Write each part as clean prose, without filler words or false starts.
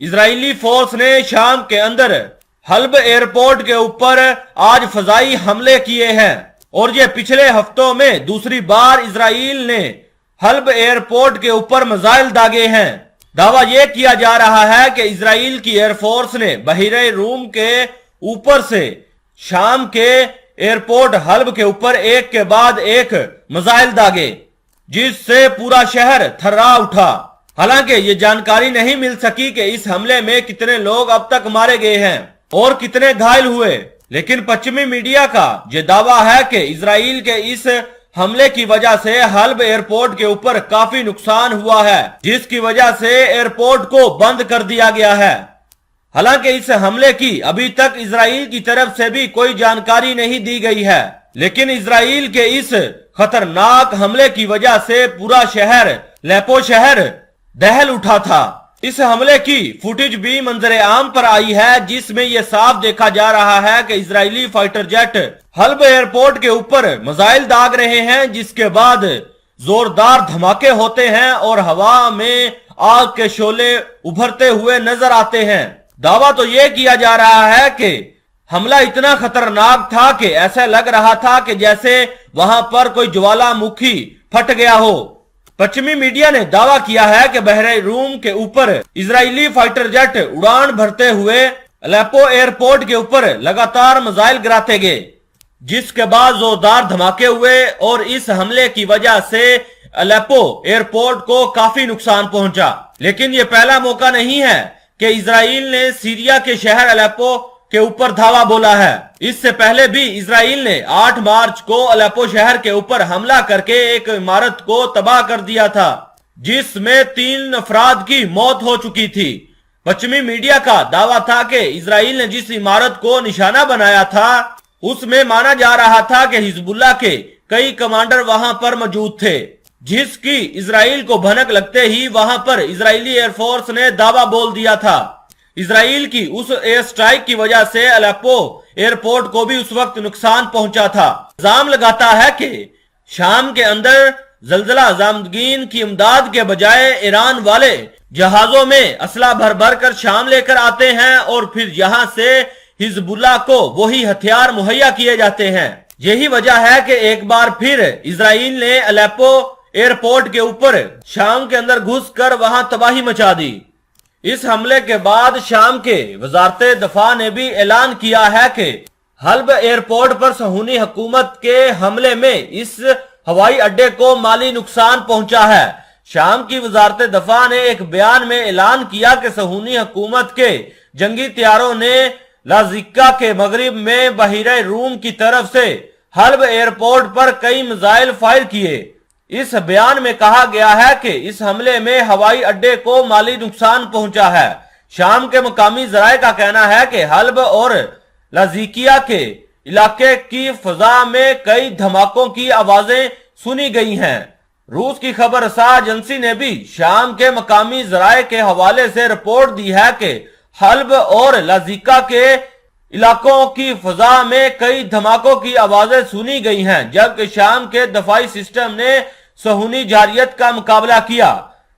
Israeli force ने शाम के अंदर हल्ब एयरपोर्ट के ऊपर आज फजाई हमले किए हैं और ये पिछले हफ्तों में दूसरी बार इजराइल ने हल्ब एयरपोर्ट के ऊपर मिसाइल दागे हैं। दावा यह किया जा रहा है कि इजराइल की एयरफोर्स ने बहरे रूम के ऊपर से शाम के एयरपोर्ट हल्ब के ऊपर एक के बाद एक मिसाइल दागे, जिससे पूरा शहर थर्रा उठा। हालांकि ये जानकारी नहीं मिल सकी कि इस हमले में कितने लोग अब तक मारे गए हैं और कितने घायल हुए, लेकिन पश्चिमी मीडिया का यह दावा है कि इजराइल के इस हमले की वजह से हल्ब एयरपोर्ट के ऊपर काफी नुकसान हुआ है, जिसकी वजह से एयरपोर्ट को बंद कर दिया गया है। हालांकि इस हमले की अभी तक इजराइल की तरफ से भी कोई जानकारी नहीं दी गई है, लेकिन इजराइल के इस खतरनाक हमले की वजह से पूरा शहर लेपो शहर दहल उठा था। इस हमले की फुटेज भी मंजर आम पर आई है, जिसमें यह साफ देखा जा रहा है कि इजरायली फाइटर जेट हल्ब एयरपोर्ट के ऊपर मिसाइल दाग रहे हैं, जिसके बाद जोरदार धमाके होते हैं और हवा में आग के शोले उभरते हुए नजर आते हैं। दावा तो यह किया जा रहा है कि हमला इतना खतरनाक था कि ऐसा लग रहा था कि जैसे वहां पर कोई ज्वालामुखी फट गया हो। पश्चिमी मीडिया ने दावा किया है कि बहरे रूम के ऊपर इजरायली फाइटर जेट उड़ान भरते हुए अलेप्पो एयरपोर्ट के ऊपर लगातार मिसाइल गिराते गए, जिसके बाद जोरदार धमाके हुए और इस हमले की वजह से अलेप्पो एयरपोर्ट को काफी नुकसान पहुंचा। लेकिन यह पहला मौका नहीं है कि इजराइल ने सीरिया के शहर अलेप्पो के ऊपर धावा बोला है। इससे पहले भी इजराइल ने 8 मार्च को अलेप्पो शहर के ऊपर हमला करके एक इमारत को तबाह कर दिया था, जिसमें 3 अफराद की मौत हो चुकी थी। पश्चिमी मीडिया का दावा था कि इजराइल ने जिस इमारत को निशाना बनाया था उसमें माना जा रहा था कि हिजबुल्लाह के कई कमांडर वहां पर मौजूद थे, जिसकी इजराइल को भनक लगते ही वहां पर इजरायली एयरफोर्स ने दावा बोल दिया था। इजराइल की उस एयर स्ट्राइक की वजह से अलेप्पो एयरपोर्ट को भी उस वक्त नुकसान पहुंचा था। इल्जाम लगाता है कि शाम के अंदर जलजला ज़ामदीन की इमदाद के बजाय ईरान वाले जहाजों में असला भर भर कर शाम लेकर आते हैं और फिर यहां से हिजबुल्लाह को वही हथियार मुहैया किए जाते हैं। यही वजह है कि एक बार फिर इजराइल ने अलेप्पो एयरपोर्ट के ऊपर शाम के अंदर घुसकर वहां तबाही मचा दी। इस हमले के बाद शाम के वजारत दफा ने भी ऐलान किया है कि हल्ब एयरपोर्ट पर सहूनी हुकूमत के हमले में इस हवाई अड्डे को माली नुकसान पहुंचा है। शाम की वजारत दफा ने एक बयान में ऐलान किया कि सहूनी हुकूमत के जंगी तैयारों ने लाजिका के मगरिब में बहरे रूम की तरफ से हल्ब एयरपोर्ट पर कई मिसाइल फायर किए। इस बयान में कहा गया है कि इस हमले में हवाई अड्डे को माली नुकसान पहुंचा है। शाम के मकामी जराये का कहना है कि हल्ब और लाजिकिया के इलाके की फजा में कई धमाकों की आवाजें सुनी गई हैं। रूस की खबर रसा एजेंसी ने भी शाम के मकामी जराये के हवाले से रिपोर्ट दी है कि हल्ब और लाजिका के इलाकों की फजा में कई धमाकों की आवाजें सुनी गई हैं, जबकि शाम के दफाई सिस्टम ने सहूनी जारियत का मुकाबला किया।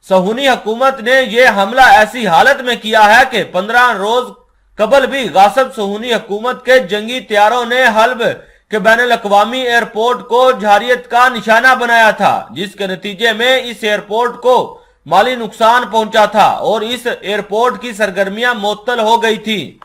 सहूनी हुकूमत ने यह हमला ऐसी हालत में किया है कि 15 रोज कबल भी गासिब सहूनी हुकूमत के जंगी तैयारों ने हल्ब के बैनुल-अक़वामी एयरपोर्ट को जारियत का निशाना बनाया था, जिसके नतीजे में इस एयरपोर्ट को माली नुकसान पहुंचा था और इस एयरपोर्ट की सरगर्मियां मुअत्तल हो गई थी।